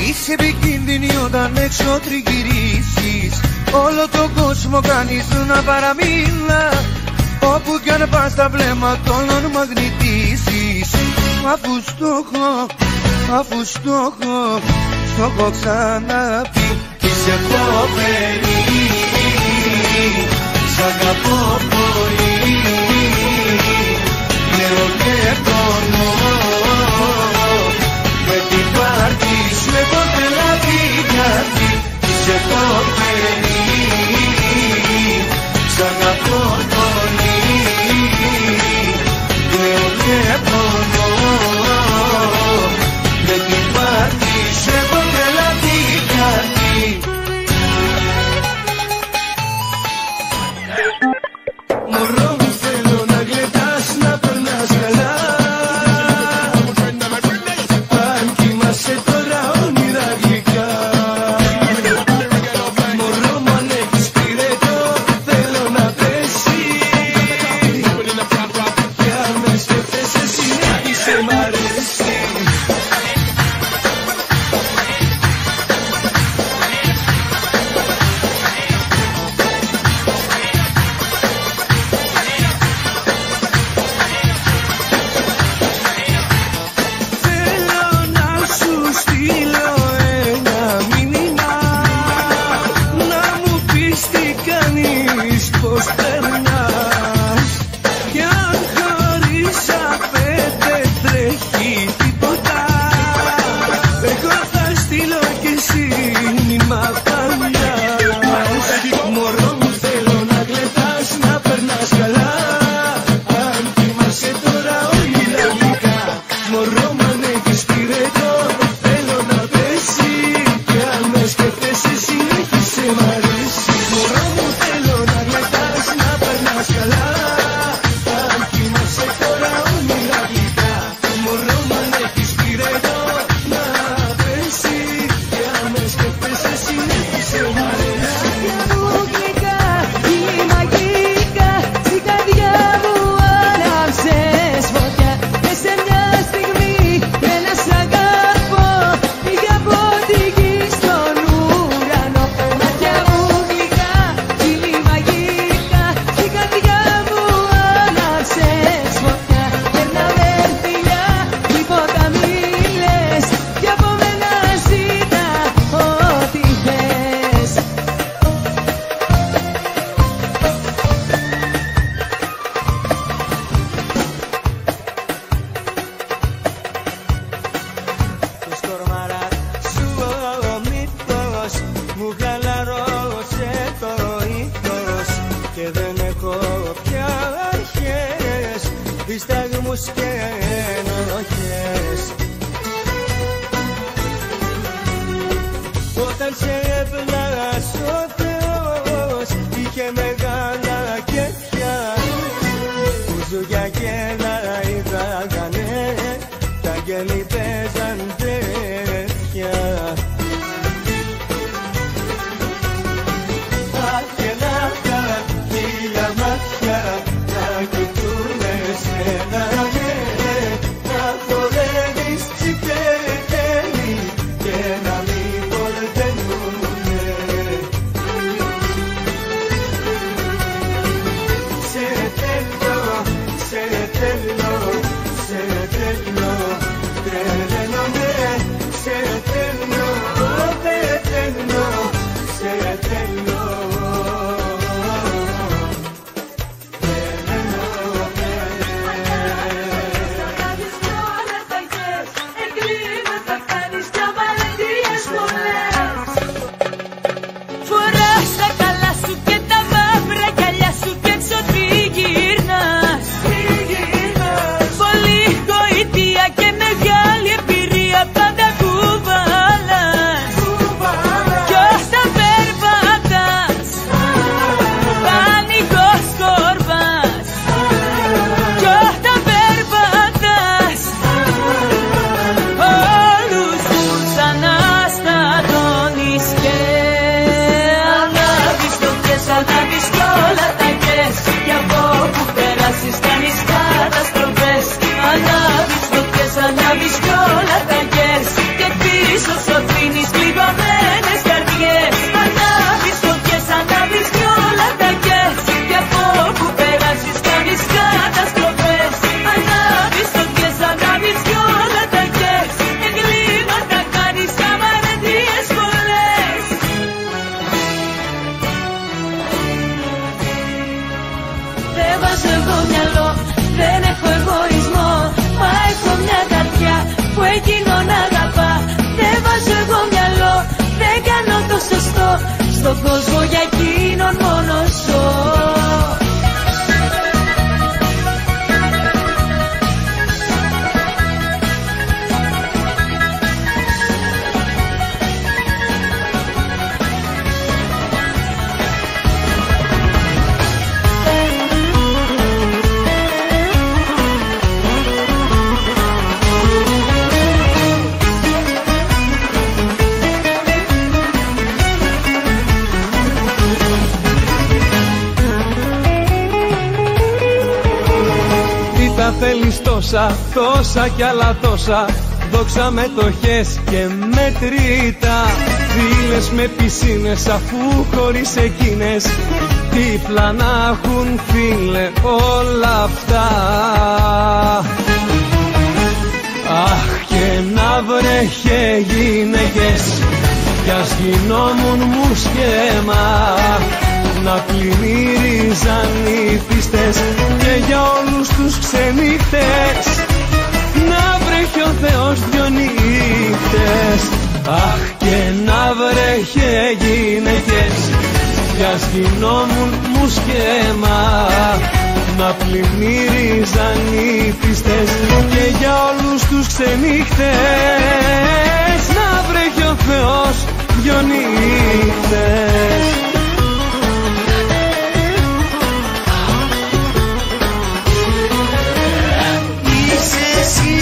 Είσαι επικίνδυνη όταν έξω τριγυρίσεις. Όλο τον κόσμο κάνεις να παραμίλα. Όπου κι αν πας τα βλέμματα όλων μαγνητήσεις. Αφού στόχο ξαναπεί. Είσαι φοβερή, σ' αγαπώ πολύ. Λέω και πονώ, με την πάρτι σου έχω τρελαθεί γιατί. Είσαι φοβερή, σ' αγαπώ πολύ. Λέω και πονώ, με την πάρτι σου έχω τρελαθεί γιατί. Μωρό μου θέλω να γλεντάς, να περνάς καλά. Αν κοιμάσαι τώρα όνειρα γλυκά. Μωρό μου αν έχεις πυρετό, θέλω να πέσει. Κι αν με σκέφτεσαι συνέχισε μ' αρέσει. κάνεις τόσα, τόσα κι άλλα τόσα, δόξα μετοχές και μετρητά. Φίλες με πισίνες αφού χωρίς εκείνες τι πλάνα έχουν φίλε όλα αυτά. Αχ και να βρέχε γυναίκες κι ας γινόμουν μου σχέμα, να πλημμύριζαν οι πίστες και για όλους τους ξενύχτες να βρέχει ο Θεός δυο νύχτες. Αχ και να βρέχε γυναίκες κι ας γινόμουν μου σχέμα, να πλημμύριζαν οι πίστες και για όλους τους ξενύχτες να βρέχει ο Θεός δυο νύχτες. Είσαι εσύ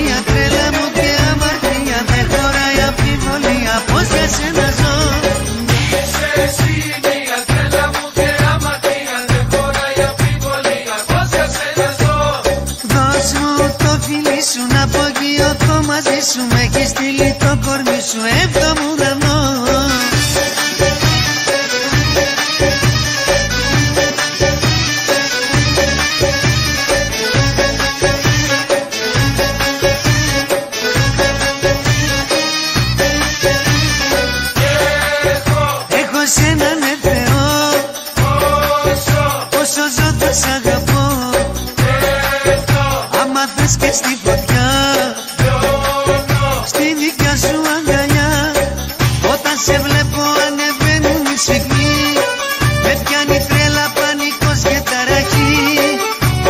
μια τρέλα μου και αμαρτία, δεν χωράει αμφιβολία πως για σένα ζω. Είσαι εσύ μια τρέλα μου και αμαρτία, δεν χωράει αμφιβολία πως για σένα ζω. Δώσ' μου το φιλί σου να απογειωθώ μαζί σου, με έχει στείλει το κορμί σου έβδομο ουρανό. Έχω σένα ναι Θεό, όσο ζω θα σ' αγαπώ. Άμα θες και στη φωτιά, στη δικιά σου αγκαλιά, όταν σε βλέπω ανεβαίνουν οι σφιγμοί, με πιάνει τρέλα, πανικός και ταραχή.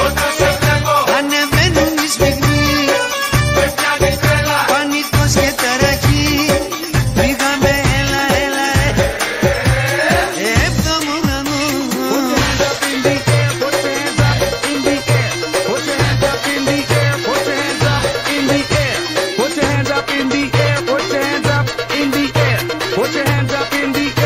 Όταν σε βλέπω Ανεβαίνουν οι σφιγμοί, με πιάνει τρέλα. πανικός και ταραχή. Πήγαμε έλα έλα έβδομο ουρανό. Put your hands up in the air, put your hands up in the air, put your hands up in the air.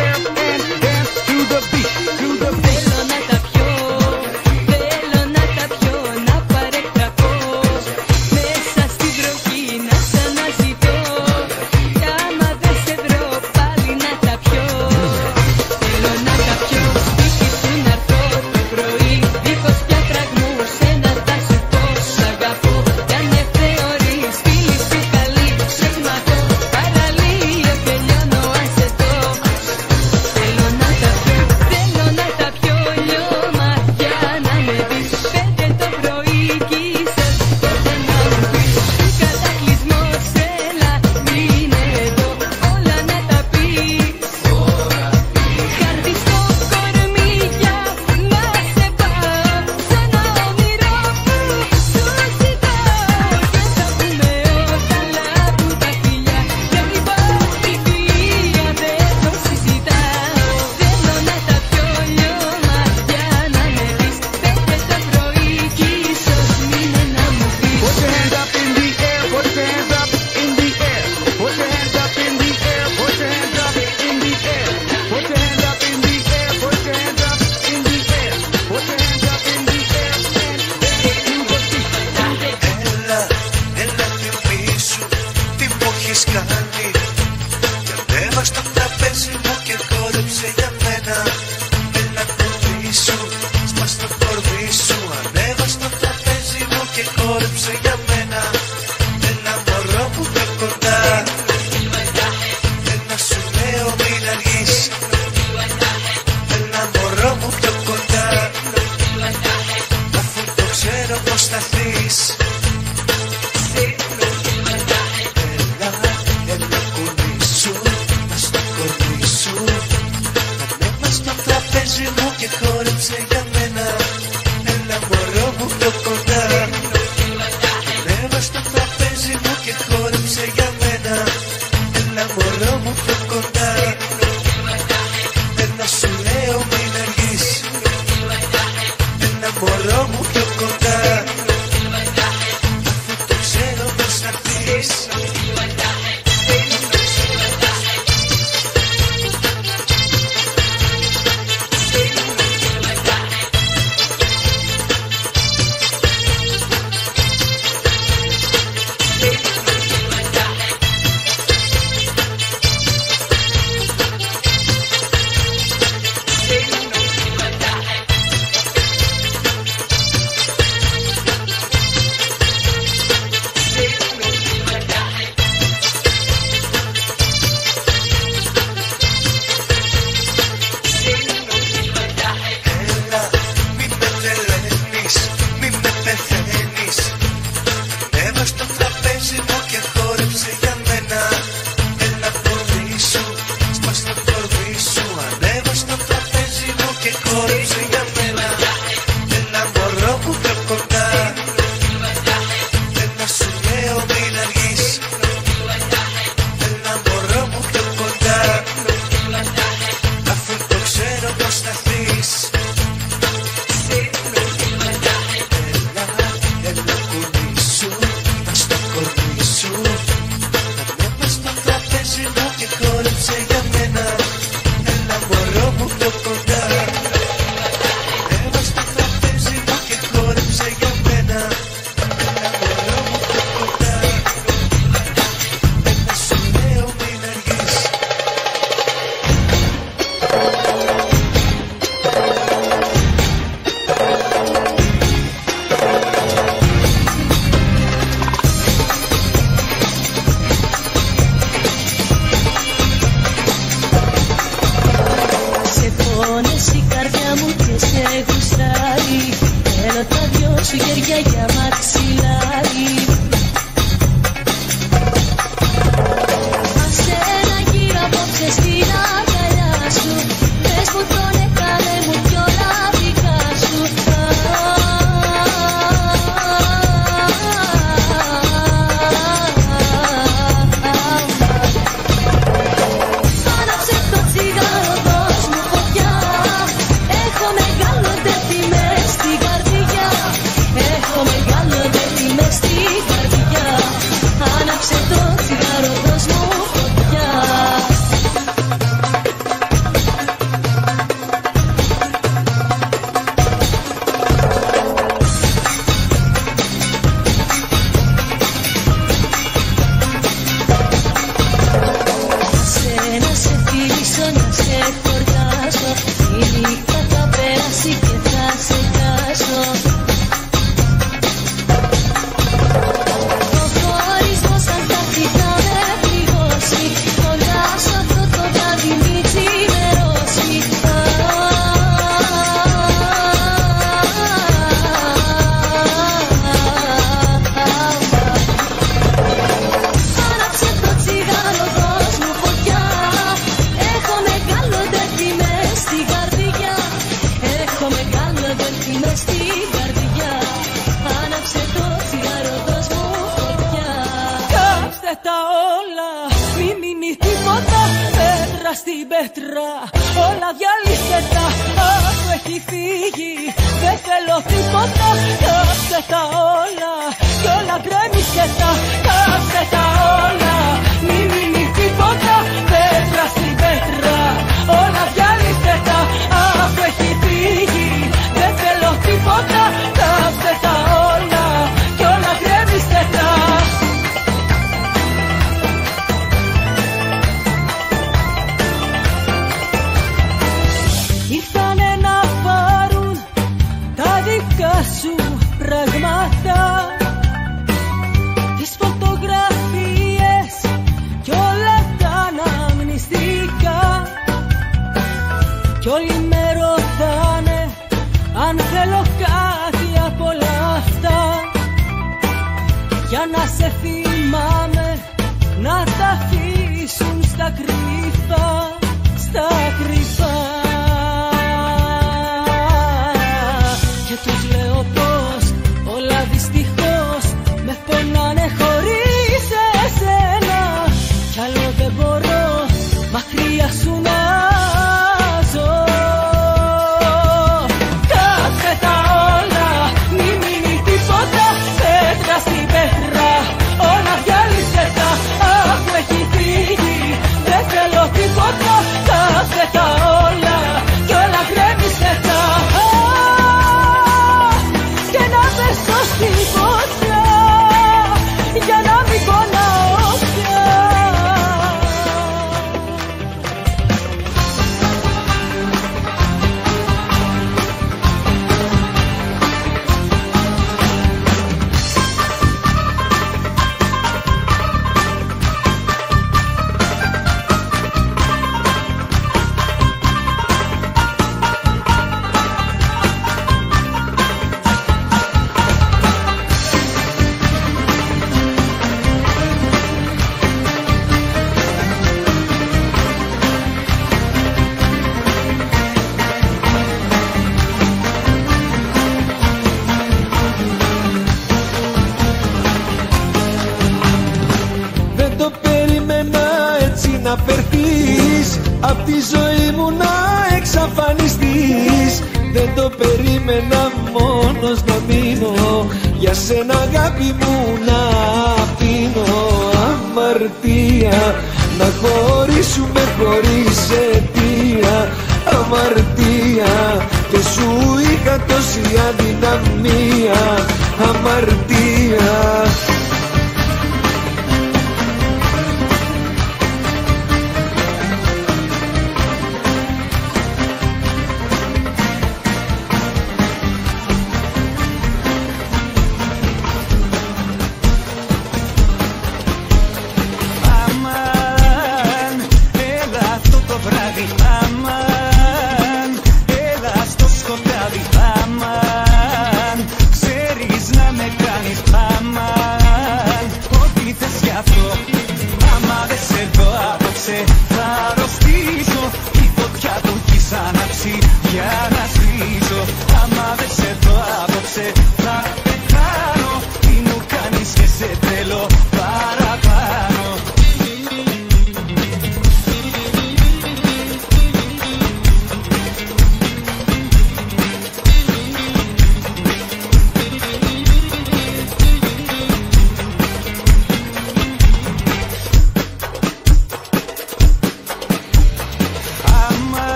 μείνει τίποτα, πέτρα στην πέτρα, όλα διαλύσσετα. Αφού έχει φύγει, δεν θέλω τίποτα, κάψε τα όλα κι όλα γκρέμισσετα. Κάψε τα όλα, μη μείνει τίποτα, πέτρα στην πέτρα, όλα διαλύσσετα. Αφού έχει φύγει, δεν θέλω τίποτα, κάψε τα όλα κι όλα γκρέμισσετα. Ήρθανε να πάρουν τα δικά σου πράγματα, τις φωτογραφίες κι όλα τα αναμνηστικά. Κι όλοι με ρωτάνε αν θέλω κάτι από όλα αυτά, για να σε θυμάμαι να τα αφήσουν στα κρυφά, στα κρυφά. Και τους λέω πως όλα δυστυχώς με πονάνε χωρίς εσένα, κι άλλο δεν μπορώ μακριά σου να ζω. Κάψε τα όλα, μη μείνει τίποτα, πέτρα στην πέτρα, όλα διαλύσσετα. Αφού έχει φύγει, δεν θέλω τίποτα, κάψε τα όλα κι όλα γκρέμισσετα. Και να πέσω στη φωτιά, για να μην πονάω πια. Να φερθείς απ' τη ζωή μου, να εξαφανιστείς. Δεν το περίμενα μόνος να μείνω, για σένα αγάπη μου να αφήνω. Αμαρτία να χωρίσουμε χωρίς αιτία, αμαρτία, και σου είχα τόση αδυναμία. Αμαρτία. Αμάν, έλα αυτό το βράδυ, αμάν.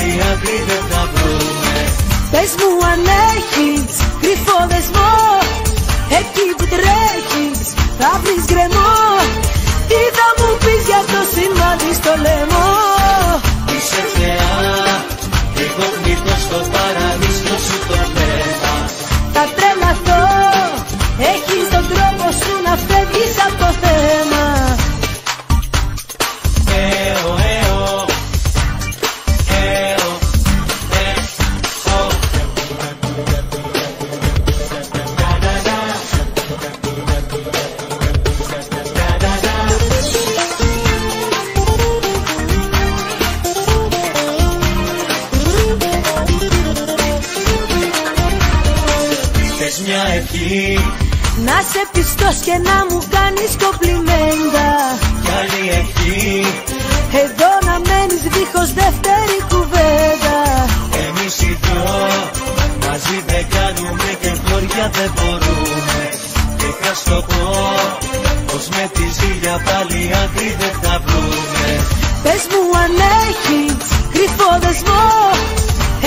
πάλι άκρη δεν θα βρούμε. Πες μου αν έχεις κρυφό δεσμό, εκεί που τρέχεις θα βρεις γκρεμό. Τι θα μου πεις για το σημάδι στο λαιμό? Είσαι θεά, υποκνητός στο παραδείσιο σου το θέμα. Θα τρελαθώ, έχεις τον τρόπο σου να φεύγεις από το θέμα. Μια ευχή να σε πιστός και να μου κάνεις κομπλιμέντα. Κι άλλη ευχή εδώ να μένεις δίχως δεύτερη κουβέντα. Εμείς οι δυο μαζί δεν κάνουμε και χώρια δεν μπορούμε. Και θα στο πω πως με τη ζήλια πάλι άκρη δεν θα βρούμε. Πες μου αν έχεις κρυφό δεσμό,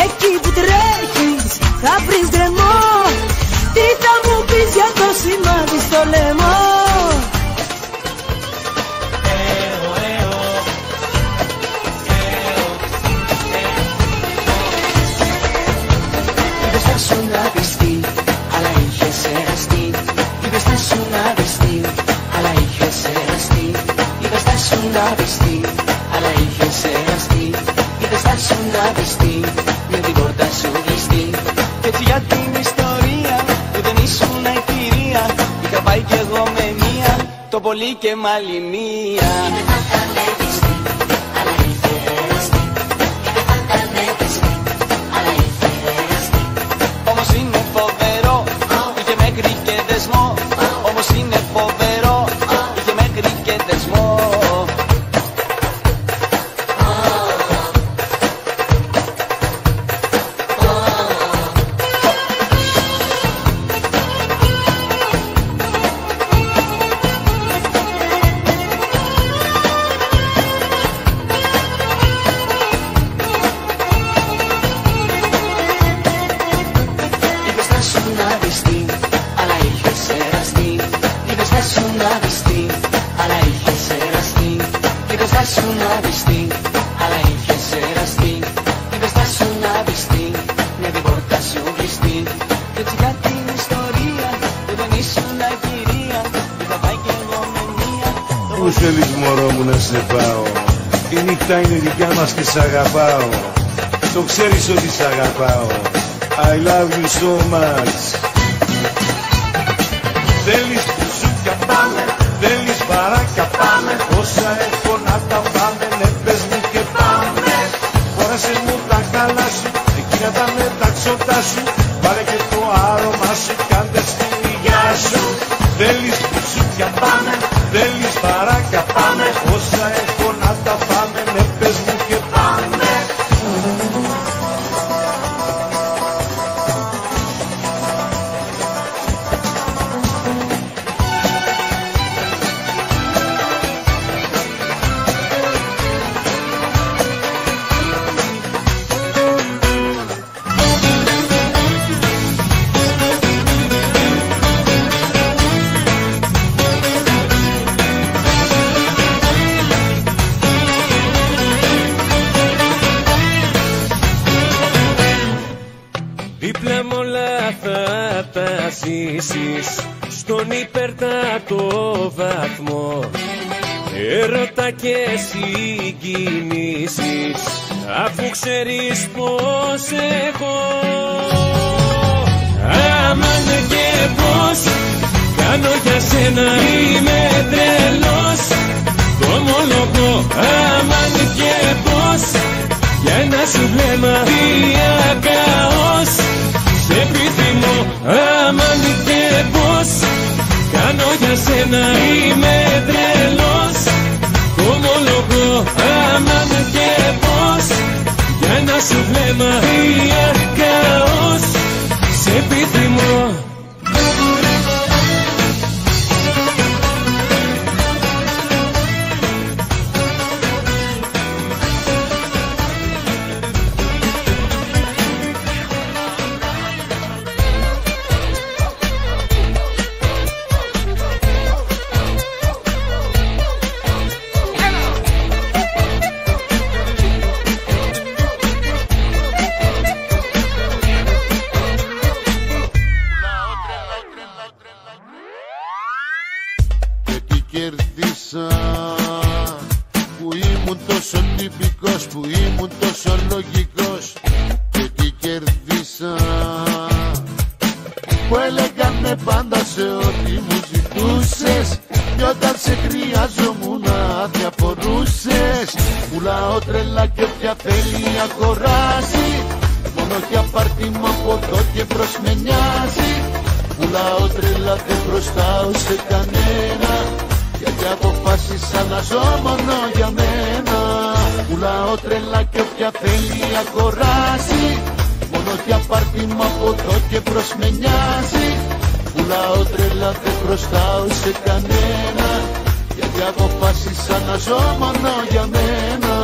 εκεί που τρέχεις θα βρεις γκρεμό. Τι θα μου πεις για το σημάδι στο λαιμό? Είπες θα σου να πιστεί, αλλά είχες εραστεί. Είπες θα σου να πιστεί, αλλά είχες εραστεί. Είπες θα σου να πιστεί, αλλά είχες εραστεί. Είπες θα σου να πιστεί, με την πόρτα σου κλειστή. Κι έτσι για την ιστορία που δεν ήσουν η κυρία, είχα πάει κι εγώ με μία, το πολύ και μάλι μία. Όμως είναι φοβερό, είχε μέχρι και δεσμό. Όμως είναι φοβερό, είχε μέχρι και δεσμό. Πού θέλεις μωρό μου να σε πάω? Η νύχτα είναι δικιά μας και σ' αγαπάω. Το ξέρεις ότι σ' αγαπάω. I love you so much. Θέλεις μπουζούκια πάμε, θέλεις μπαράκια πάμε. Όσα έχω να τα πάμε, ναι πες μου και πάμε. Χώρασες μου τα καλά σου, εκείνα τα μεταξωτά σου. Πάρε και το άρωμά σου, κάντε στην υγειά σου. Θέλεις μπουζούκια πάμε, θέλεις μπαράκια πάμε. Όσα έχω να τα πάμε, ναι πες μου και πάμε. Δίπλα μ' όλα θα τα ζήσεις, στον υπερτάτο βαθμό. Έρωτα και συγκινήσεις, αφού ξέρεις πως έχω. Αμάν και πως κάνω για σένα, είμαι τρελός. Το ομολογώ, αμάν και πως για ένα σου βλέμμα διακαώς. Σε επιθυμώ, αμάν και πως κάνω για σένα, είμαι τρελός. Το ομολογώ, αμάν και πως για ένα σου βλέμμα διακαώς. Σε επιθυμώ. λογικός και τι κερδίσα, που έλεγανε πάντα σε ό,τι μου ζητούσες, κι όταν σε χρειάζομουν αδιαφορούσες. Πουλάω τρελά και όποια θέλει αγοράζει, μόνο για πάρτιμα από εδώ και μπρος με νοιάζει. Πουλάω τρελά, δεν χρωστάω σε κανένα, γιατί αποφάσισα να ζω μόνο για μένα. Πουλάω τρελά και όποια θέλει αγοράζει, μόνο για πάρτιμα από εδώ και μπρος με νοιάζει. Πουλάω τρελά, δεν χρωστάω σε κανένα, γιατί αποφάσισα να ζω μόνο για μένα.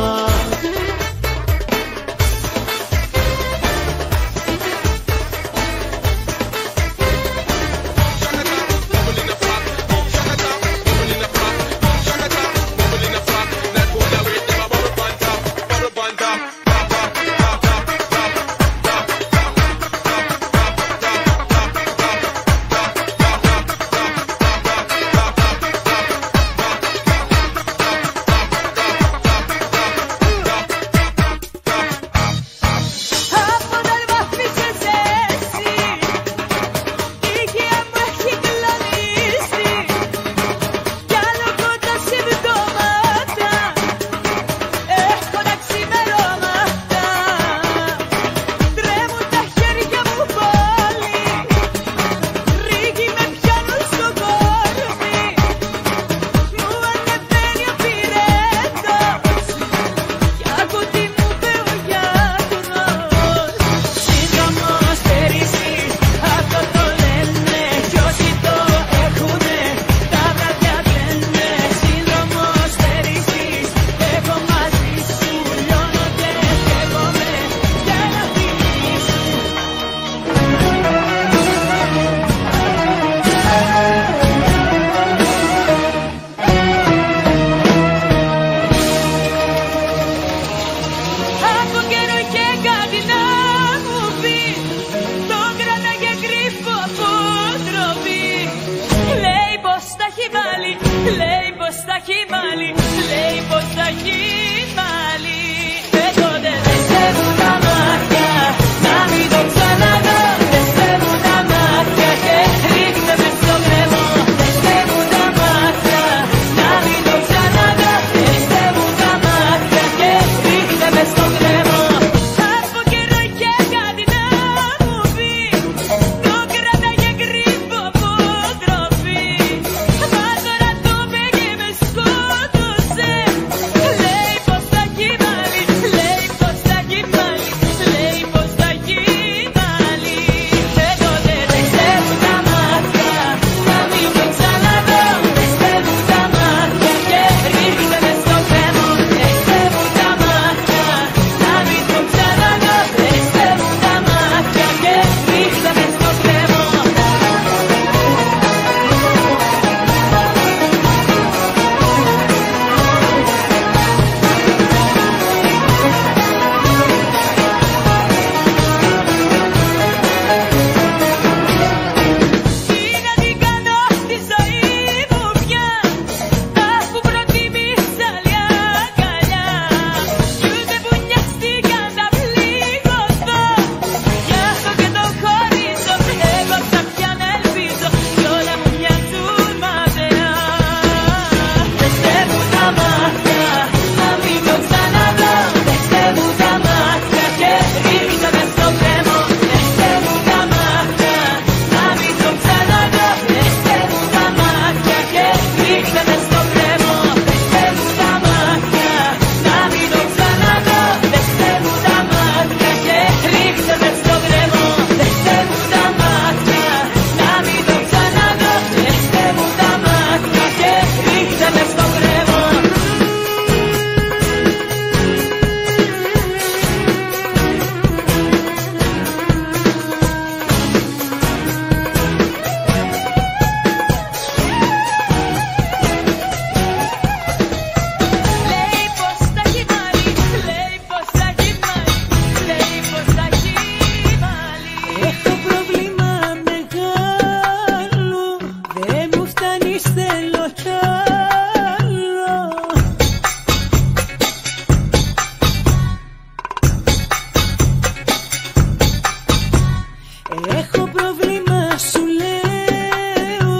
πρόβλημα σου λέω,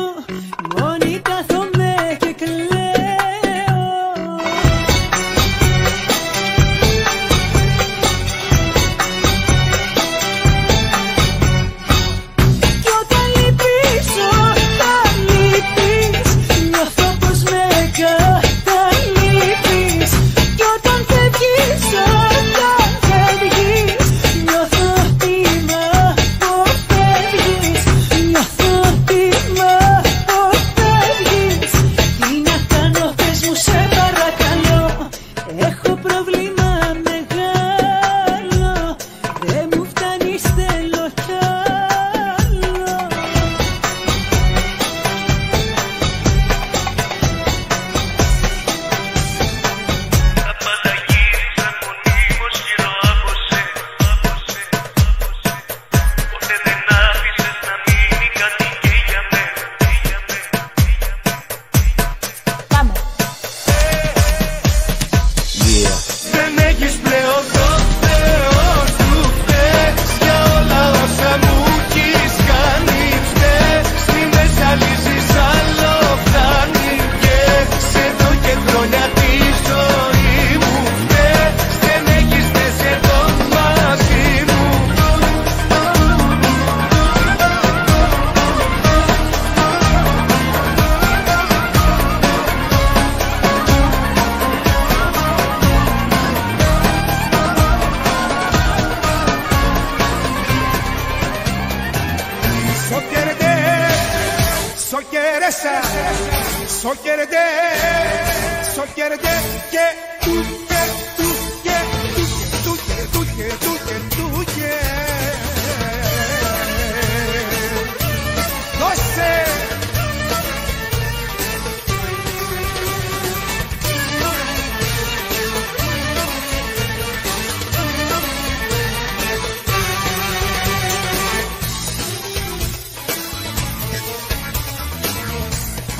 μόνη κάθομαι και κλαίω. Κι όταν λείπεις, όταν λείπεις, νιώθω πως με καταλείπεις. Κι όταν φεύγεις, όταν φεύγεις, νιώθω ότι μ' αποφεύγεις. Νιώθω ότι μ' αποφεύγεις. Τι να κάνω, πες μου σε παρακαλώ, έχω πρόβλημα μεγάλο, δεν μου φτάνεις, θέλω κι άλλο. Πάμε. Δεν έχεις πλέον το Θεό σου, φταίς για όλα όσα μου έχεις κάνει. Φταίς, μη με ζαλίζεις άλλο, φτάνει και εδώ και χρόνια τη ζωή μου. Φταίς, δεν έχεις θέση εδώ μαζί μου. So quieres, so quieres, so quieres que tú no sé.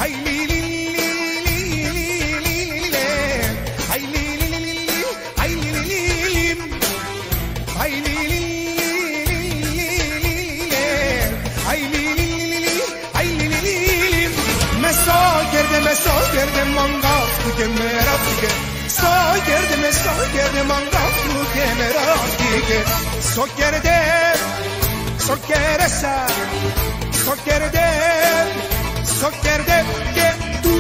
Ay, li, li, li, li, li, li, li, li. Ay, li, li, li, li, li. Ay, li, li, li, li. Ay, li, li, li, li, li, li. Ay, li, li, li, li. Ay, li, li, li, li. Me so yerde manga tu que me rafike. So yerde manga tu que me rafike. So yerde so quieresa. So yerde so quieres que tú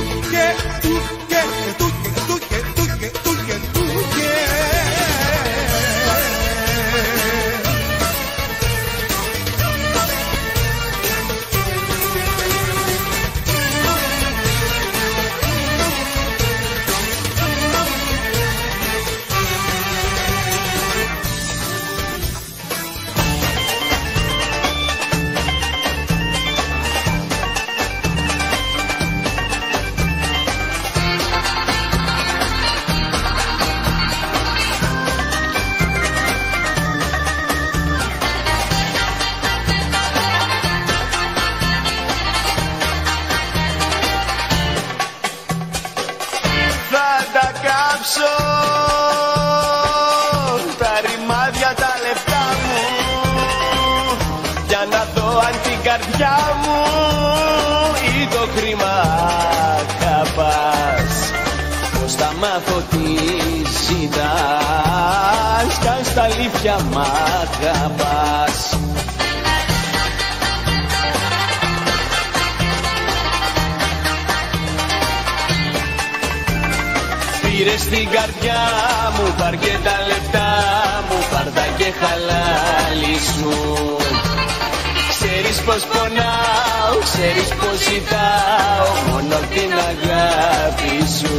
τα ρημάδια τα λεπτά μου για να δω αν την καρδιά μου ή το χρήμα αγαπάς. Πώς θα μάθω τι ζητάς κι αν στα αλήθεια μ' αγαπάς. Πήρες την καρδιά μου, πάρ' και τα λεπτά μου, πάρ' τα και χαλάλι σου. Ξέρεις πως πονάω, ξέρεις πως ζητάω μόνο την αγάπη σου.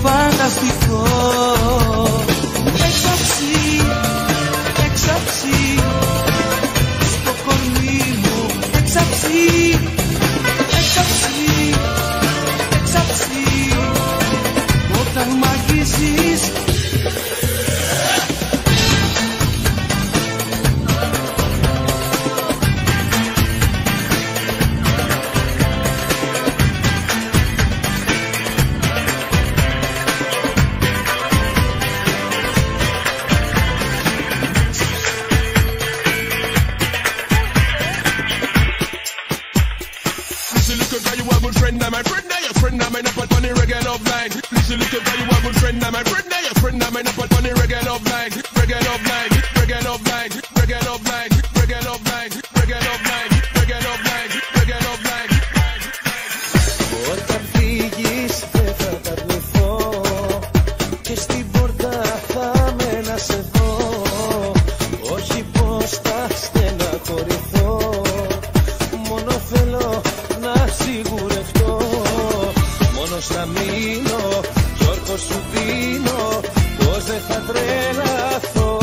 φανταστικό. Έξαψη, στο κορμί μου. Έξαψη, όταν μ' αγγίζεις. Όταν φύγεις δεν θα τα αρνηθώ και στην πόρτα θα με να σε δω. Όχι πως θα στεναχωρηθώ, μόνο θέλω να σιγουρευτώ. Μόνο θα μείνω κι όρκο σου δίνω πως δεν θα τρελαθώ.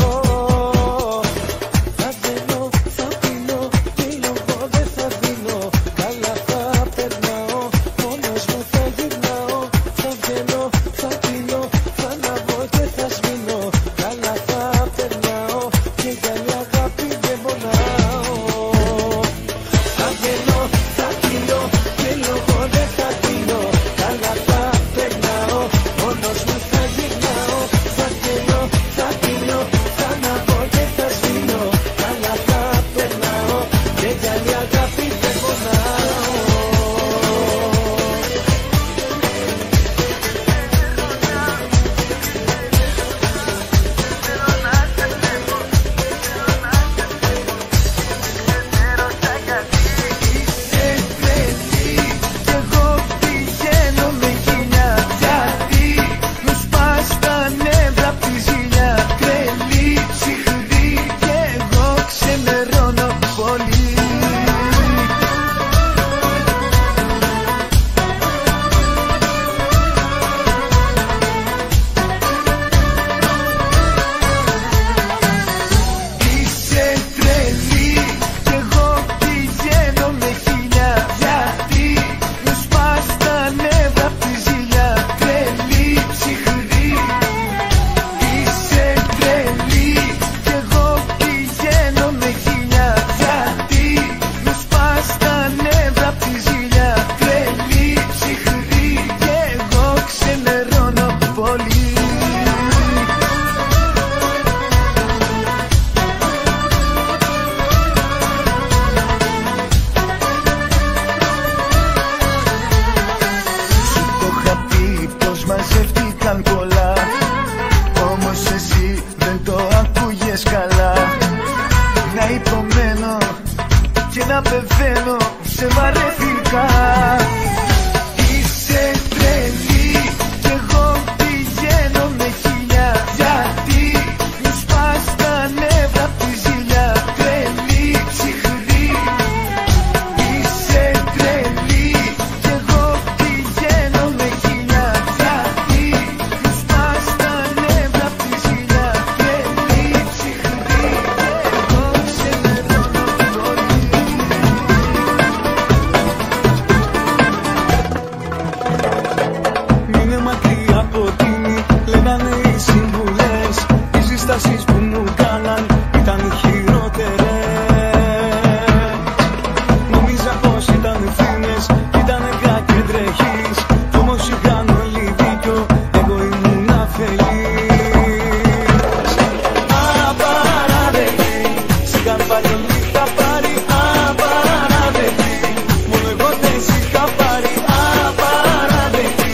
να πεθαίνω, σε βαρέθηκα. Είσαι τρελή κι εγώ πηγαίνω με χίλια. Γιατί μου σπάς τα νεύρα απ' τη ζήλια. Τρελή, ψυχρή. Είσαι τρελή κι εγώ πηγαίνω με χίλια. Γιατί μου σπάς τα νεύρα απ' τη ζήλια. Τρελή, ψυχρή. Εγώ ξενερώνω πολύ. Μείνε μακριά από τίμη, λέγανε οι συμβουλές. Οι συστάσεις που μου κάναν ήταν οι χειρότερες. Νόμιζα πως ήταν φήμες, ήταν κάτι τρέχεις. Κι όμως είχαν όλοι δίκιο, εγώ ήμουν αφελής. Απαράδεκτη, σιγά πάλι όλοι είχα πάρει. Απαράδεκτη, μόνο εγώ δεν σ' είχα πάρει. Απαράδεκτη,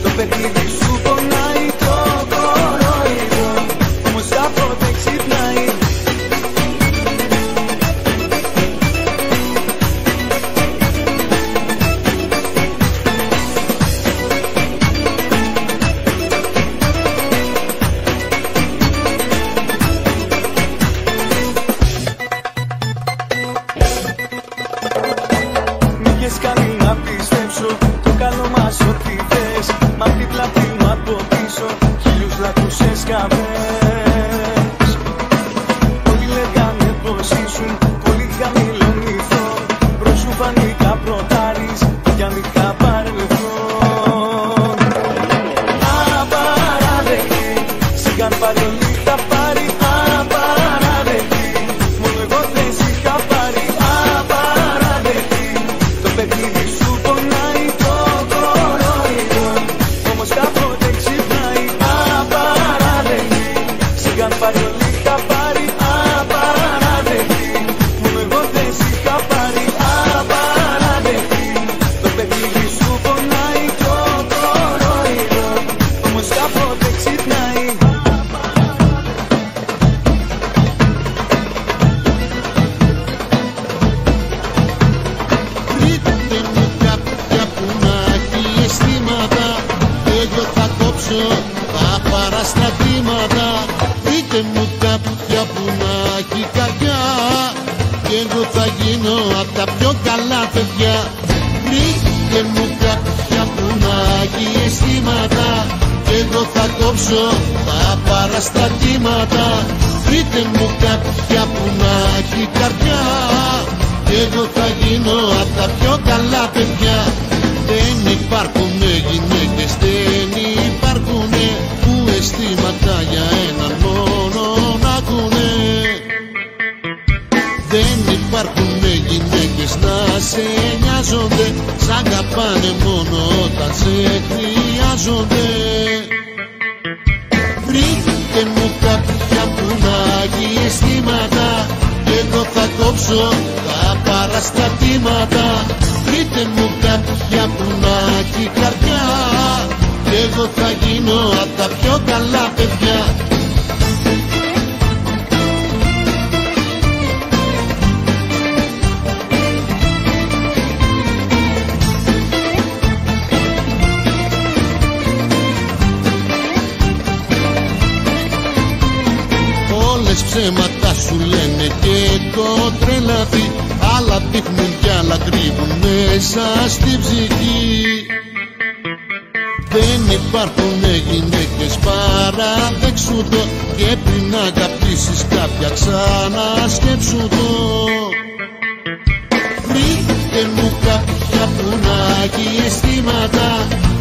το παιχνίδι σου πονάει, το κοροϊδό, όμως κάποτε ξυπνάει. παραστρατήματα. Βρείτε μου κάποια που να έχει καρδιά κι εγώ θα γίνω απ' τα πιο καλά παιδιά. Βρείτε μου κάποια που να έχει αισθήματα κι εγώ θα κόψω τα παραστρατήματα. Βρείτε μου κάποια που να έχει καρδιά κι εγώ θα γίνω απ' τα πιο καλά παιδιά. Δεν υπάρχουνε γυναίκες, δεν υπάρχουνε που αισθήματα για έναν μόνο να ακούνε. Δεν υπάρχουνε γυναίκες να σε νοιάζονται, σ' αγαπάνε μόνο όταν σε χρειάζονται. Βρείτε μου κάποια που να έχει αισθήματα κι εγώ θα κόψω τα παραστρατήματα. Βρείτε μου κάποια που να έχει καρδιά κι εγώ θα γίνω απ' τα πιο καλά παιδιά. Όλες ψέματα σου λένε και το τρελαθεί, άλλα δείχνουν κι άλλα κρύβουν μέσα στη ψυχή. Δεν υπάρχουνε γυναίκες, παραδέξου το, και πριν αγαπήσεις κάποια ξανασκέψου το. Βρείτε μου κάποια που να έχει αισθήματα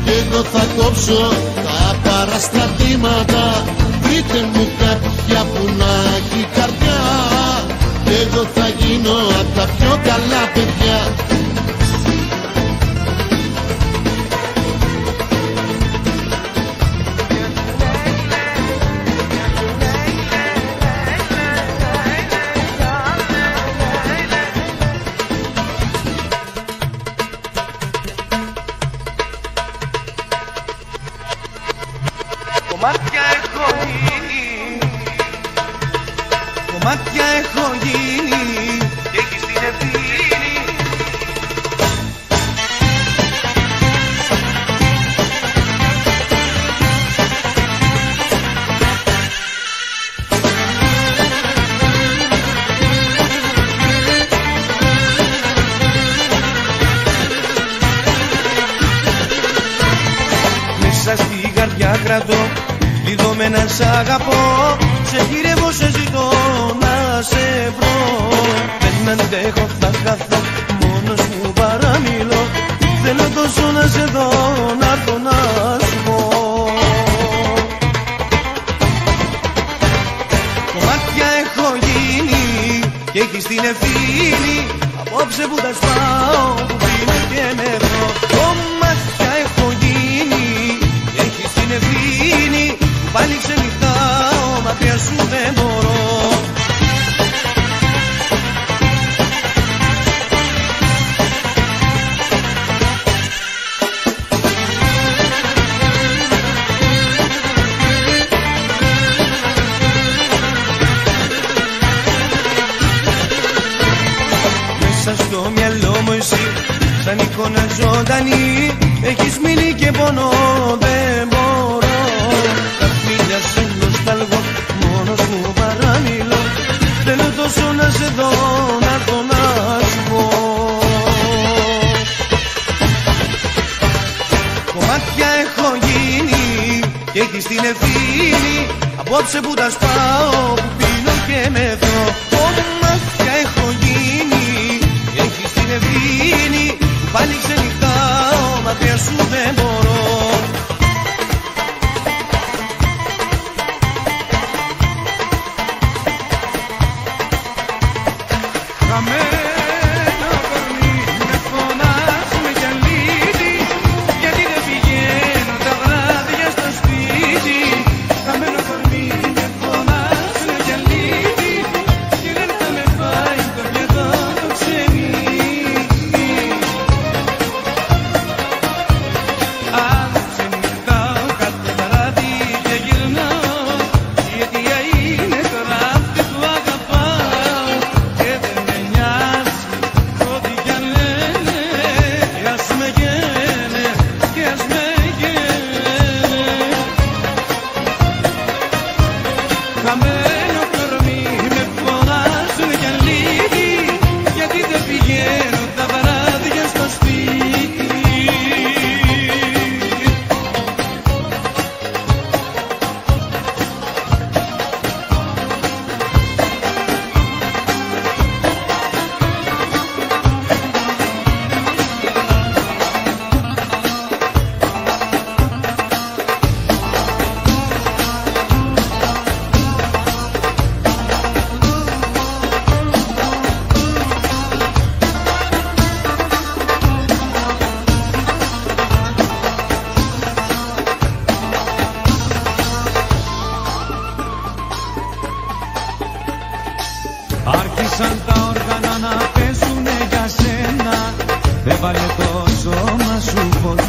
κι εγώ θα κόψω τα παραστρατήματα. Βρείτε μου κάποια που να έχει καρδιά κι εγώ θα γίνω απ' τα πιο καλά παιδιά. Κομμάτια έχω γίνει, κομμάτια έχω γίνει και έχεις την ευθύνη. Μέσα στη καρδιά κρατώ, λιδωμένα σ' αγαπώ, σε γυρεύω, σε ζητώ να σε βρω. Δεν αντέχω, θα χαθώ, μόνος μου παραμιλώ, θέλω τόσο να σε δω, να έρθω να σου πω. Κομμάτια έχω γίνει και έχεις την ευθύνη, απόψε που τα σπάω, που πίνω και νερό. Κομμάτια έχω γίνει και έχεις την ευθύνη, πάλι ξενυχτάω, μακριά σου δεν μπορώ. Μέσα στο μυαλό μου εσύ, σαν εικόνα ζωντανή, έχεις μείνει και πονώ, δεν μπορώ. Τα φίλια σου νοσταλγώ, μόνος μου παραμιλώ, θέλω τόσο να σε δω, να έρθω να σου πω. Κομμάτια έχω γίνει και έχεις την ευθύνη, απόψε που τα σπάω, που πίνω και μεθώ. Κομμάτια έχω γίνει και έχεις την ευθύνη, πάλι ξενυχτάω, μακριά σου δεν μπορώ. Χαμένο κορμί με φωνάζουν κι αλήτη, γιατί δεν πηγαίνω τα βράδια στο σπίτι. Χαμένο κορμί με φωνάζουν κι αλήτη, και δεν θα με φάει το πιατό το ξενύχτη.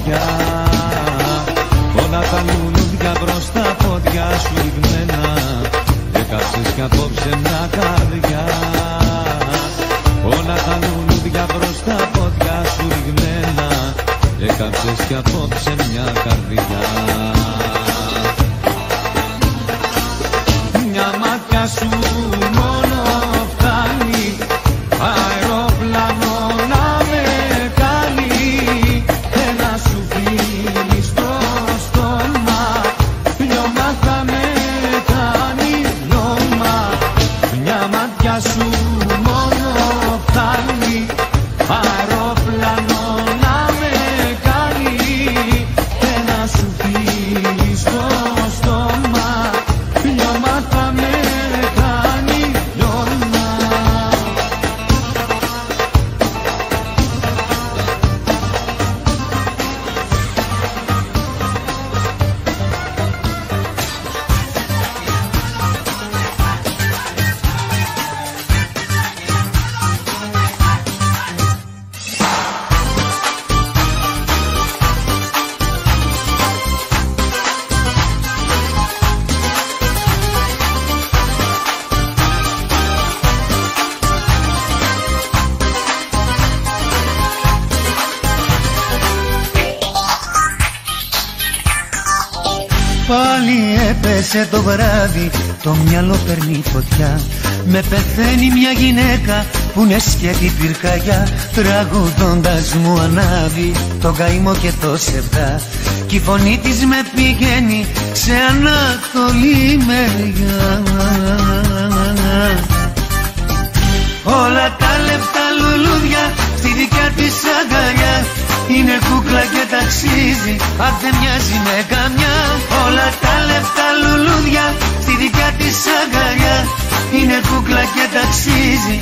πόδια. Όλα τα λουλούδια μπρος στα πόδια σου ριγμένα, έκαψες κι απόψε μια καρδιά. Όλα τα λουλούδια μπρος στα πόδια σου ριγμένα, έκαψες κι απόψε μια καρδιά. Μια μάτια σου μόνο φτάνει, αεροπλάνο να με κάνει, ένα σου φύγει στο στόμα, λιώμα θα με κάνει λιώμα. Μια μάτια σου μόνο φτάνει, αεροπλάνο να με κάνει, ένα σου φύγει στο στόμα, λιώμα θα με κάνει λιώμα. Πάλι έπεσε το βράδυ, το μυαλό παίρνει φωτιά. Με πεθαίνει μια γυναίκα που είναι σκέτη πυρκαγιά. Τραγουδώντας μου ανάβει το καημό και το σεβδά, κι η φωνή της με πηγαίνει σε ανατολή μεριά. Όλα τα λεπτά λουλούδια στη δικιά της αγκαλιά, είναι κούκλα και ταξίζει, αχ δεν μοιάζει με καμιά. Όλα τα λεπτά λουλούδια στη δικιά της αγκαλιά, είναι κούκλα και ταξίζει,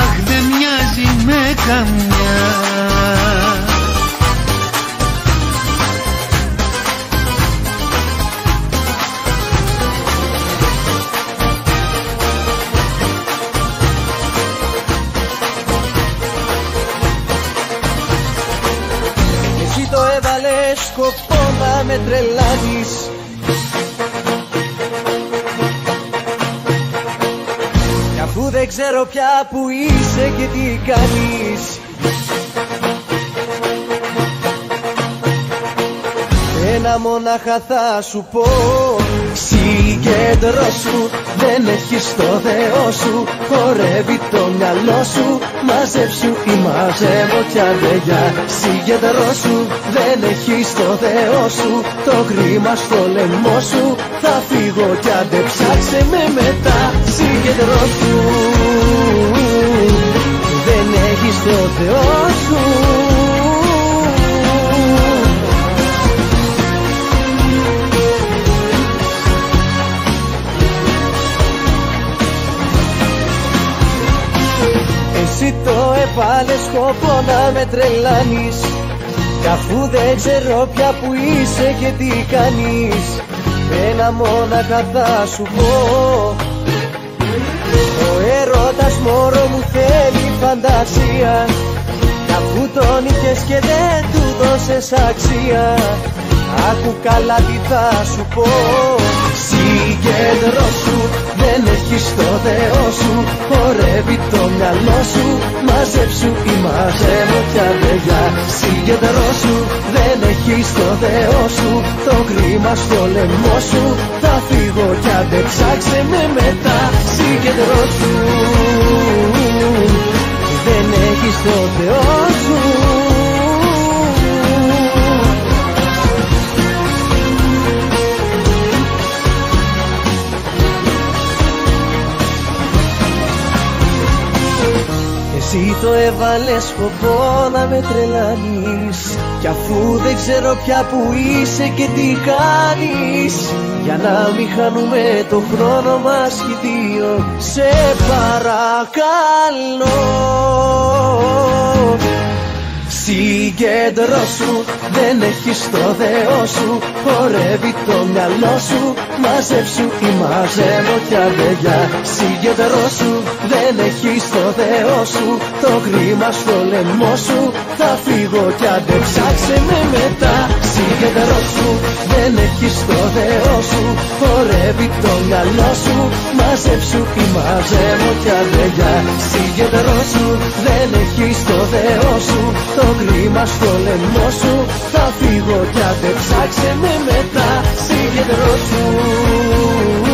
αχ δεν μοιάζει με καμιά. Σκοπό να με τρελάνεις, κι αφού δεν ξέρω πια που είσαι και τι κάνεις, ένα μονάχα θα σου πω: συγκεντρώσου, δεν έχεις το Θεό σου, χορεύει το μυαλό σου, μαζέψου ή μαζεύω κι αντεγιά. Συγκεντρώσου, δεν έχεις το Θεό σου, το χρήμα στο λαιμό σου, θα φύγω κι άντε ψάξε με μετά. Συγκεντρώσου, δεν έχεις το Θεό σου. Εσύ το έβαλες σκοπό να με τρελάνεις, κι αφού δεν ξέρω πια που είσαι και τι κάνεις, ένα μόναχα θα σου πω: ο έρωτας μωρό μου θέλει φαντασία, κι αφού τον είχες και δεν του δώσες αξία, άκου καλά τι θα σου πω. Συγκεντρώσου, δεν έχεις το Θεό σου, χορεύει το μυαλό σου, μαζέψου ή μαζεύω κι αντεγιά. Συγκεντρώσου, δεν έχεις το Θεό σου, το κρίμα στο λαιμό σου, θα φύγω κι άντε ψάξε με μετά. Συγκεντρώσου, δεν έχεις το Θεό σου. Εσύ το έβαλες σκοπό να με τρελάνεις, κι αφού δεν ξέρω πια που είσαι και τι κάνεις, για να μην χάνουμε το χρόνο μας κι δύο, σε παρακαλώ. Συγκεντρώσου, δεν έχεις το Θεό σου. Χορεύει το μυαλό σου, μαζέψου ή μαζεύω κι αδελιά. Συγκεντρώσου, δεν έχεις το Θεό σου. Το χρήμα στο λαιμό σου, θα φύγω κι άντε ψάξε με μετά. Συγκεντρώσου, δεν έχεις το Θεό σου. Χορεύει το μυαλό σου, μαζέψου ή μαζεύω κι αδελιά. Συγκεντρώσου, δεν έχεις το Θεό σου. Το κλίμα στο λαιμό σου, θα φύγω κι άντε ψάξε με μετά. Συγκεντρώσου.